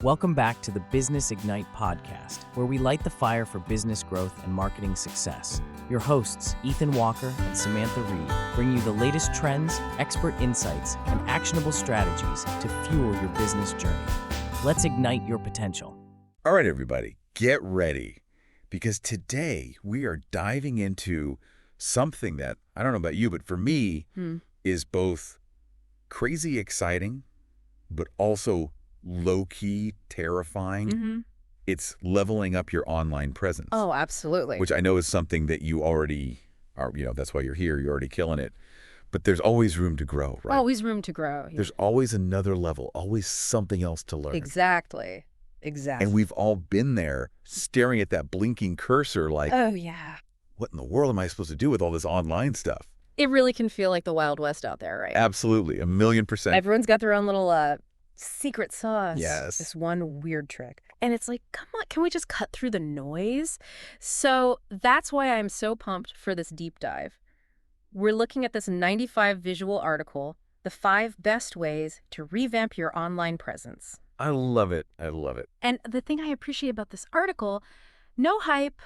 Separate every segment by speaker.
Speaker 1: Welcome back to the Business Ignite podcast, where we light the fire for business growth and marketing success. Your hosts, Ethan Walker and Samantha Reed, bring you the latest trends, expert insights, and actionable strategies to fuel your business journey. Let's ignite your potential.
Speaker 2: All right, everybody, get ready, because today we are diving into something that, I don't know about you, but for me, is both crazy exciting, but also low-key terrifying. It's leveling up your online presence.
Speaker 3: Oh, absolutely.
Speaker 2: Which I know is something that you already are, that's why you're here. You're already killing it. But there's always room to grow, right?
Speaker 3: Always room to grow.
Speaker 2: There's always another level, always something else to learn.
Speaker 3: Exactly.
Speaker 2: And we've all been there staring at that blinking cursor like,
Speaker 3: oh, yeah.
Speaker 2: What in the world am I supposed to do with all this online stuff?
Speaker 3: It really can feel like the Wild West out there, right?
Speaker 2: Absolutely. 1,000,000%.
Speaker 3: Everyone's got their own little secret sauce.
Speaker 2: Yes.
Speaker 3: This one weird trick. And it's like, come on, can we just cut through the noise? So that's why I'm so pumped for this deep dive. We're looking at this 95 visual article, The 5 Best Ways to Revamp Your Online Presence.
Speaker 2: I love it. I love it.
Speaker 3: And the thing I appreciate about this article, no hype,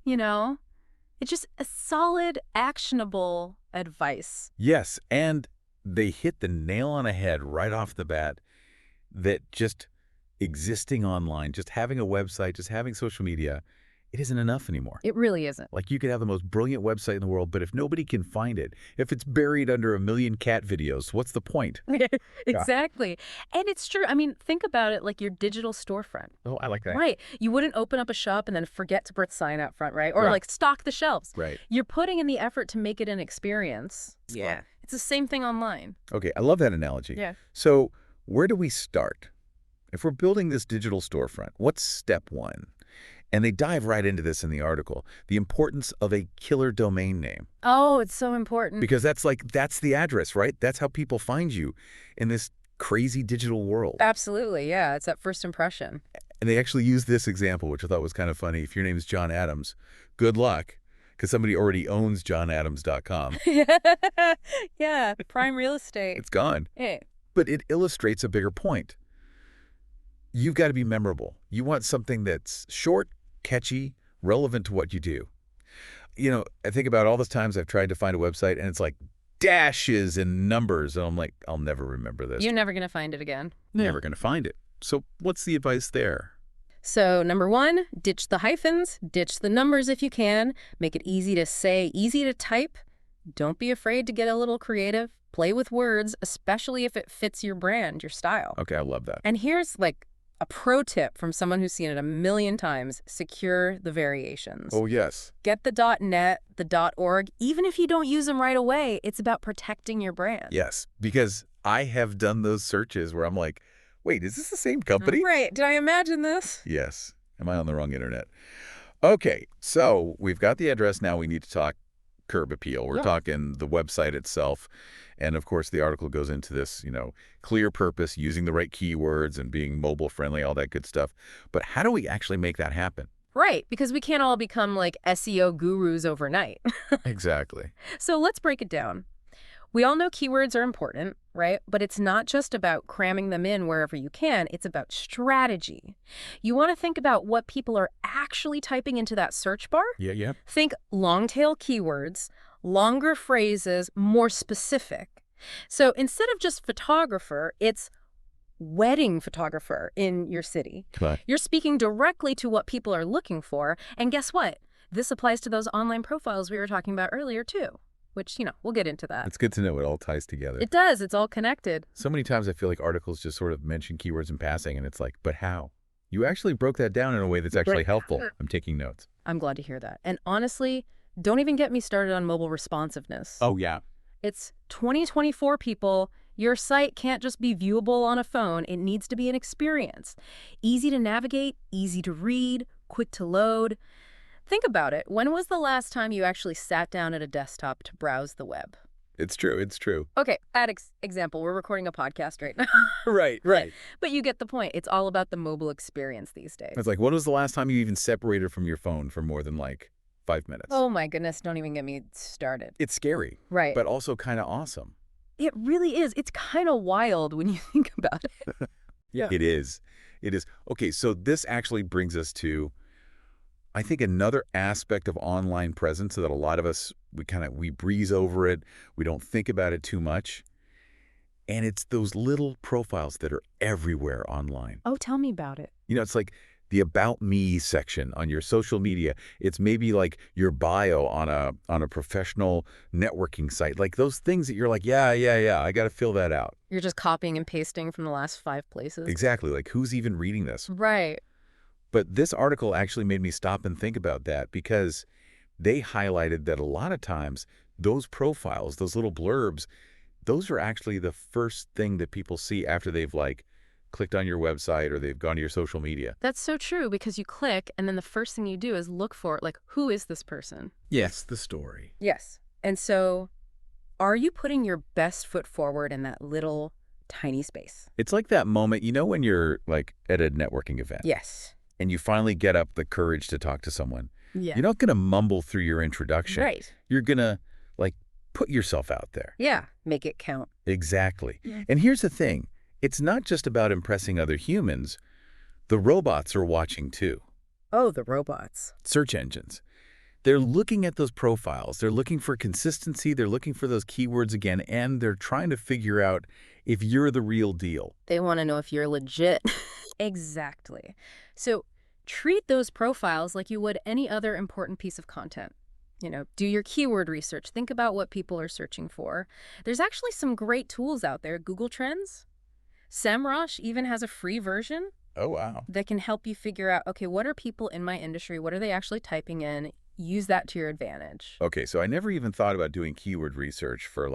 Speaker 3: it's just a solid, actionable advice.
Speaker 2: Yes, and they hit the nail on the head right off the bat that just existing online, just having a website, just having social media, it isn't enough anymore.
Speaker 3: It really isn't.
Speaker 2: Like, you could have the most brilliant website in the world, but if nobody can find it, if it's buried under 1,000,000 cat videos, what's the point?
Speaker 3: Exactly. And it's true. I mean, think about it like your digital storefront.
Speaker 2: Oh, I like that.
Speaker 3: Right. You wouldn't open up a shop and then forget to put a sign out front, right? Or like stock the shelves.
Speaker 2: Right.
Speaker 3: You're putting in the effort to make it an experience.
Speaker 2: Yeah.
Speaker 3: It's the same thing online.
Speaker 2: Okay, I love that analogy.
Speaker 3: Yeah.
Speaker 2: So where do we start? If we're building this digital storefront, what's step one? And they dive right into this in the article, the importance of a killer domain name.
Speaker 3: Oh, it's so important.
Speaker 2: Because that's the address, right? That's how people find you in this crazy digital world.
Speaker 3: Absolutely, yeah. It's that first impression.
Speaker 2: And they actually use this example, which I thought was kind of funny. If your name is John Adams, good luck, because somebody already owns johnadams.com.
Speaker 3: Yeah, prime real estate.
Speaker 2: It's gone.
Speaker 3: Hey.
Speaker 2: But it illustrates a bigger point. You've got to be memorable. You want something that's short, catchy, relevant to what you do. I think about all those times I've tried to find a website and it's like dashes and numbers. And I'm like, I'll never remember this.
Speaker 3: You're never going to find it again.
Speaker 2: Never going to find it. So what's the advice there?
Speaker 3: So number 1, ditch the hyphens, ditch the numbers if you can. Make it easy to say, easy to type. Don't be afraid to get a little creative. Play with words, especially if it fits your brand, your style.
Speaker 2: Okay, I love that.
Speaker 3: And here's a pro tip from someone who's seen it 1,000,000 times. Secure the variations.
Speaker 2: Oh, yes.
Speaker 3: Get the .net, the .org. Even if you don't use them right away, it's about protecting your brand.
Speaker 2: Yes, because I have done those searches where I'm like, wait, is this the same company?
Speaker 3: Right. Did I imagine this?
Speaker 2: Yes. Am I on the wrong internet? Okay, so we've got the address. Now we need to talk curb appeal. We're talking the website itself. And of course, the article goes into this, clear purpose, using the right keywords and being mobile friendly, all that good stuff. But how do we actually make that happen?
Speaker 3: Right, because we can't all become SEO gurus overnight.
Speaker 2: Exactly.
Speaker 3: So let's break it down. We all know keywords are important, right? But it's not just about cramming them in wherever you can. It's about strategy. You want to think about what people are actually typing into that search bar.
Speaker 2: Yeah.
Speaker 3: Think long-tail keywords, longer phrases, more specific. So instead of just photographer, it's wedding photographer in your city.
Speaker 2: Right.
Speaker 3: You're speaking directly to what people are looking for. And guess what? This applies to those online profiles we were talking about earlier, too. Which, we'll get into that.
Speaker 2: It's good to know it all ties together.
Speaker 3: It does. It's all connected.
Speaker 2: So many times I feel like articles just sort of mention keywords in passing, and it's like, but how? You actually broke that down in a way that's actually helpful. I'm taking notes.
Speaker 3: I'm glad to hear that. And honestly, don't even get me started on mobile responsiveness.
Speaker 2: Oh, yeah.
Speaker 3: It's 2024, people. Your site can't just be viewable on a phone. It needs to be an experience. Easy to navigate, easy to read, quick to load. Think about it. When was the last time you actually sat down at a desktop to browse the web?
Speaker 2: It's true. It's true.
Speaker 3: Okay, example, we're recording a podcast right now.
Speaker 2: Right.
Speaker 3: But you get the point. It's all about the mobile experience these days.
Speaker 2: It's like, when was the last time you even separated from your phone for more than 5 minutes?
Speaker 3: Oh my goodness, don't even get me started.
Speaker 2: It's scary.
Speaker 3: Right.
Speaker 2: But also kind of awesome.
Speaker 3: It really is. It's kind of wild when you think about it.
Speaker 2: Yeah. It is. It is. Okay, so this actually brings us to, I think, another aspect of online presence that a lot of us, we breeze over it. We don't think about it too much. And it's those little profiles that are everywhere online.
Speaker 3: Oh, tell me about it.
Speaker 2: It's like the About Me section on your social media. It's maybe like your bio on a professional networking site. Like those things that you're like, yeah, I got to fill that out.
Speaker 3: You're just copying and pasting from the last 5 places.
Speaker 2: Exactly. Like, who's even reading this?
Speaker 3: Right.
Speaker 2: But this article actually made me stop and think about that, because they highlighted that a lot of times those profiles, those little blurbs, those are actually the first thing that people see after they've clicked on your website or they've gone to your social media.
Speaker 3: That's so true, because you click and then the first thing you do is look for, who is this person?
Speaker 2: Yes, the story.
Speaker 3: Yes. And so are you putting your best foot forward in that little tiny space?
Speaker 2: It's like that moment, when you're at a networking event.
Speaker 3: Yes.
Speaker 2: And you finally get up the courage to talk to someone.
Speaker 3: Yeah.
Speaker 2: You're not going to mumble through your introduction.
Speaker 3: Right.
Speaker 2: You're going to put yourself out there.
Speaker 3: Yeah. Make it count.
Speaker 2: Exactly.
Speaker 3: Yeah.
Speaker 2: And here's the thing. It's not just about impressing other humans. The robots are watching too.
Speaker 3: Oh, the robots.
Speaker 2: Search engines. They're looking at those profiles. They're looking for consistency. They're looking for those keywords again, and they're trying to figure out if you're the real deal.
Speaker 3: They want to know if you're legit. Exactly. So treat those profiles like you would any other important piece of content. Do your keyword research. Think about what people are searching for. There's actually some great tools out there. Google Trends. SEMrush even has a free version.
Speaker 2: Oh, wow.
Speaker 3: That can help you figure out, okay, what are people in my industry? What are they actually typing in? Use that to your advantage.
Speaker 2: Okay, so I never even thought about doing keyword research for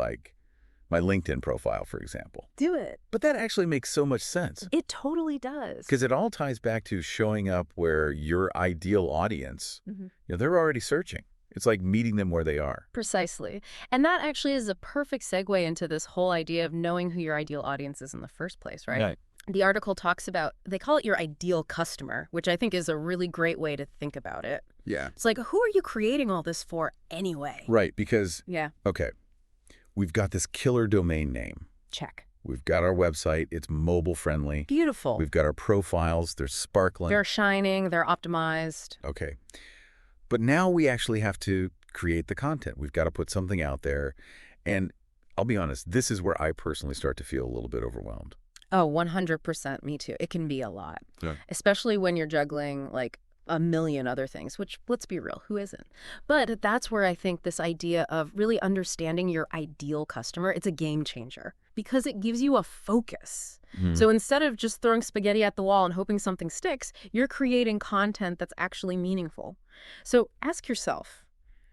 Speaker 2: my LinkedIn profile, for example.
Speaker 3: Do it.
Speaker 2: But that actually makes so much sense.
Speaker 3: It totally does.
Speaker 2: Because it all ties back to showing up where your ideal audience, they're already searching. It's like meeting them where they are.
Speaker 3: Precisely. And that actually is a perfect segue into this whole idea of knowing who your ideal audience is in the first place, right?
Speaker 2: Right.
Speaker 3: The article talks about, they call it your ideal customer, which I think is a really great way to think about it.
Speaker 2: Yeah.
Speaker 3: It's like, who are you creating all this for anyway?
Speaker 2: Right, because,
Speaker 3: Yeah.
Speaker 2: okay, we've got this killer domain name.
Speaker 3: Check.
Speaker 2: We've got our website. It's mobile friendly.
Speaker 3: Beautiful.
Speaker 2: We've got our profiles. They're sparkling.
Speaker 3: They're shining. They're optimized.
Speaker 2: Okay. But now we actually have to create the content. We've got to put something out there. And I'll be honest, this is where I personally start to feel a little bit overwhelmed.
Speaker 3: Oh, 100%. Me too. It can be a lot,
Speaker 2: Yeah.
Speaker 3: especially when you're juggling a million other things, which, let's be real, who isn't? But that's where I think this idea of really understanding your ideal customer, it's a game changer because it gives you a focus. So instead of just throwing spaghetti at the wall and hoping something sticks, you're creating content that's actually meaningful. So ask yourself,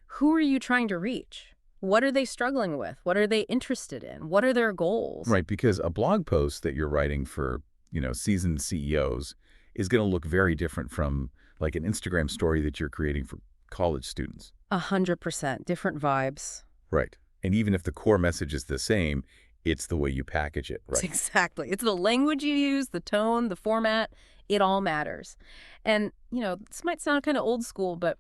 Speaker 3: who are you trying to reach? What are they struggling with? What are they interested in? What are their goals?
Speaker 2: Right, because a blog post that you're writing for, seasoned CEOs is going to look very different from an Instagram story that you're creating for college students.
Speaker 3: 100%. Different vibes.
Speaker 2: Right. And even if the core message is the same, it's the way you package it, right?
Speaker 3: Exactly. It's the language you use, the tone, the format. It all matters. And, this might sound kind of old school, but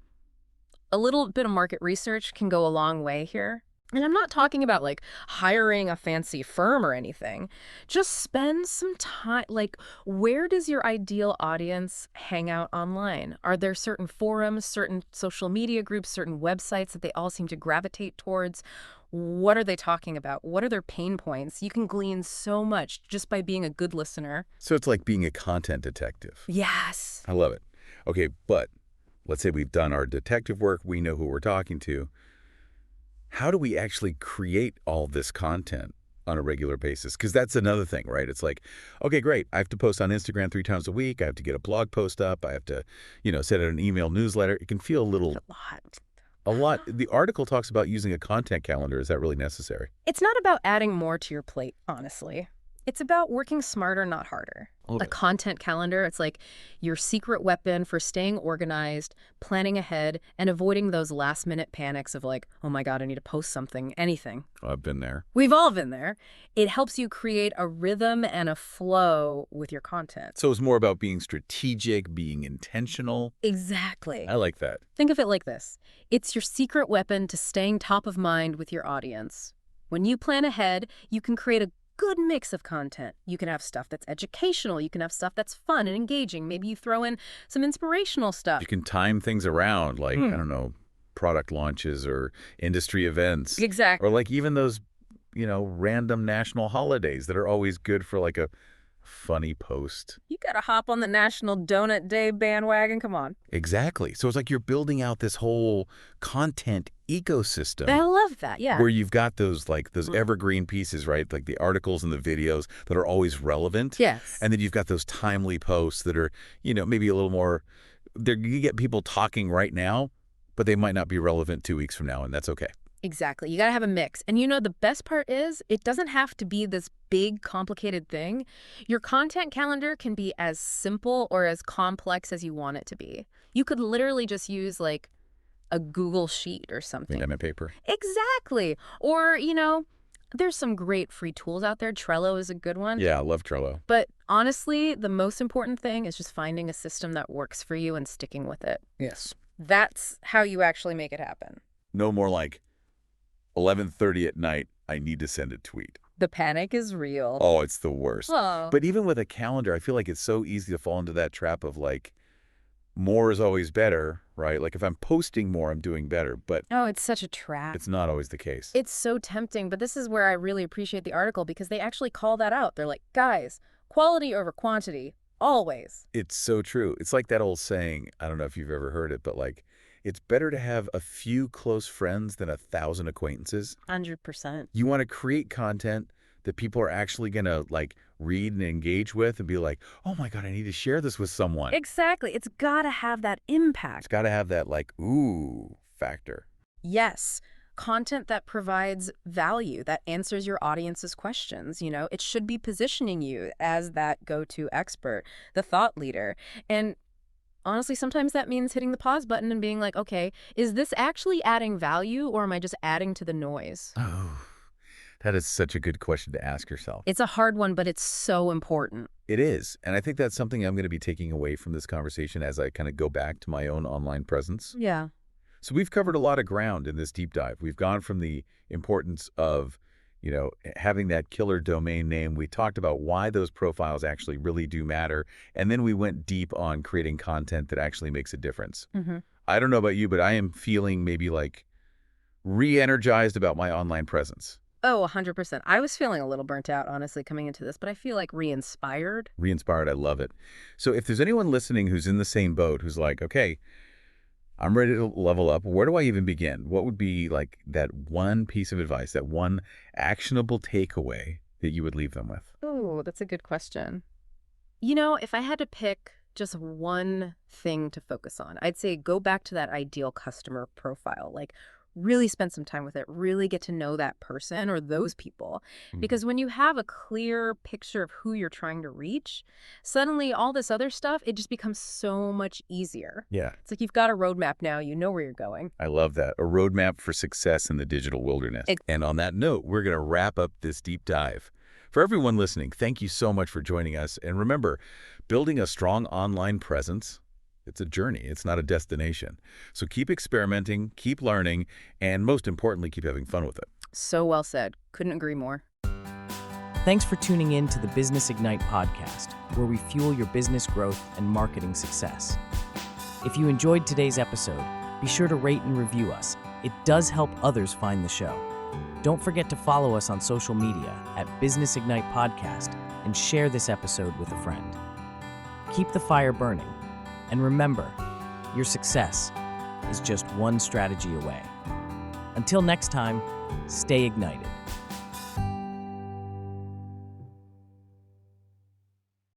Speaker 3: a little bit of market research can go a long way here. And I'm not talking about hiring a fancy firm or anything. Just spend some time. Where does your ideal audience hang out online? Are there certain forums, certain social media groups, certain websites that they all seem to gravitate towards? What are they talking about? What are their pain points? You can glean so much just by being a good listener.
Speaker 2: So it's like being a content detective.
Speaker 3: Yes.
Speaker 2: I love it. Okay, but let's say we've done our detective work. We know who we're talking to. How do we actually create all this content on a regular basis? Because that's another thing, right? It's like, okay, great. I have to post on Instagram 3 times a week. I have to get a blog post up. I have to, send out an email newsletter. It can feel a lot. The article talks about using a content calendar. Is that really necessary?
Speaker 3: It's not about adding more to your plate, honestly. It's about working smarter, not harder. A content calendar, it's like your secret weapon for staying organized, planning ahead, and avoiding those last-minute panics of oh my God, I need to post something, anything.
Speaker 2: I've been there.
Speaker 3: We've all been there. It helps you create a rhythm and a flow with your content.
Speaker 2: So it's more about being strategic, being intentional.
Speaker 3: Exactly.
Speaker 2: I like that.
Speaker 3: Think of it like this. It's your secret weapon to staying top of mind with your audience. When you plan ahead, you can create a good mix of content. You can have stuff that's educational. You can have stuff that's fun and engaging. Maybe you throw in some inspirational stuff.
Speaker 2: You can time things around, like, I don't know, product launches or industry events.
Speaker 3: Exactly.
Speaker 2: Or like even those, random national holidays that are always good for like a funny post.
Speaker 3: You gotta hop on the National Donut Day bandwagon. Come on.
Speaker 2: Exactly. So it's like you're building out this whole content ecosystem.
Speaker 3: I love that, yeah.
Speaker 2: Where you've got those evergreen pieces, right? Like the articles and the videos that are always relevant.
Speaker 3: Yes.
Speaker 2: And then you've got those timely posts that are, maybe a little more, you get people talking right now, but they might not be relevant 2 weeks from now, and that's okay.
Speaker 3: Exactly. You got to have a mix. And the best part is it doesn't have to be this big, complicated thing. Your content calendar can be as simple or as complex as you want it to be. You could literally just use like a Google Sheet or something.
Speaker 2: Pen and paper.
Speaker 3: Exactly. Or, there's some great free tools out there. Trello is a good one.
Speaker 2: Yeah, I love Trello.
Speaker 3: But honestly, the most important thing is just finding a system that works for you and sticking with it.
Speaker 2: Yes.
Speaker 3: That's how you actually make it happen.
Speaker 2: No more like 11:30 at night, I need to send a tweet.
Speaker 3: The panic is real.
Speaker 2: Oh, it's the worst.
Speaker 3: Oh.
Speaker 2: But even with a calendar, I feel like it's so easy to fall into that trap of like, more is always better, right? Like if I'm posting more, I'm doing better. But
Speaker 3: Oh, it's such a trap.
Speaker 2: it's not always the case.
Speaker 3: It's so tempting, but this is where I really appreciate the article because they actually call that out. They're like, guys, quality over quantity, always.
Speaker 2: It's so true. It's like that old saying, I don't know if you've ever heard it, but like, it's better to have a few close friends than 1,000 acquaintances.
Speaker 3: 100%.
Speaker 2: You want to create content that people are actually going to like read and engage with and be like, oh my God, I need to share this with someone.
Speaker 3: Exactly. It's got to have that impact.
Speaker 2: It's got to have that like, ooh factor.
Speaker 3: Yes. Content that provides value, that answers your audience's questions. It should be positioning you as that go-to expert, the thought leader. And honestly, sometimes that means hitting the pause button and being like, okay, is this actually adding value or am I just adding to the noise?
Speaker 2: Oh, that is such a good question to ask yourself.
Speaker 3: It's a hard one, but it's so important.
Speaker 2: It is. And I think that's something I'm going to be taking away from this conversation as I kind of go back to my own online presence.
Speaker 3: Yeah.
Speaker 2: So we've covered a lot of ground in this deep dive. We've gone from the importance of, having that killer domain name. We talked about why those profiles actually really do matter. And then we went deep on creating content that actually makes a difference. I don't know about you, but I am feeling maybe like re-energized about my online presence.
Speaker 3: Oh, 100%. I was feeling a little burnt out, honestly, coming into this, but I feel like re-inspired.
Speaker 2: Re-inspired, I love it. So if there's anyone listening who's in the same boat, who's like, okay, I'm ready to level up. Where do I even begin? What would be like that one piece of advice, that one actionable takeaway that you would leave them with?
Speaker 3: Oh, that's a good question. If I had to pick just one thing to focus on, I'd say go back to that ideal customer profile. Like, really spend some time with it, really get to know that person or those people. Because when you have a clear picture of who you're trying to reach, suddenly all this other stuff, it just becomes so much easier.
Speaker 2: Yeah.
Speaker 3: It's like you've got a roadmap now, you know where you're going.
Speaker 2: I love that. A roadmap for success in the digital wilderness. And on that note, we're going to wrap up this deep dive. For everyone listening, thank you so much for joining us. And remember, building a strong online presence, it's a journey. It's not a destination. So keep experimenting, keep learning, and most importantly, keep having fun with it.
Speaker 3: So well said. Couldn't agree more.
Speaker 1: Thanks for tuning in to the Business Ignite podcast, where we fuel your business growth and marketing success. If you enjoyed today's episode, be sure to rate and review us. It does help others find the show. Don't forget to follow us on social media at Business Ignite Podcast and share this episode with a friend. Keep the fire burning. And remember, your success is just one strategy away. Until next time, stay ignited.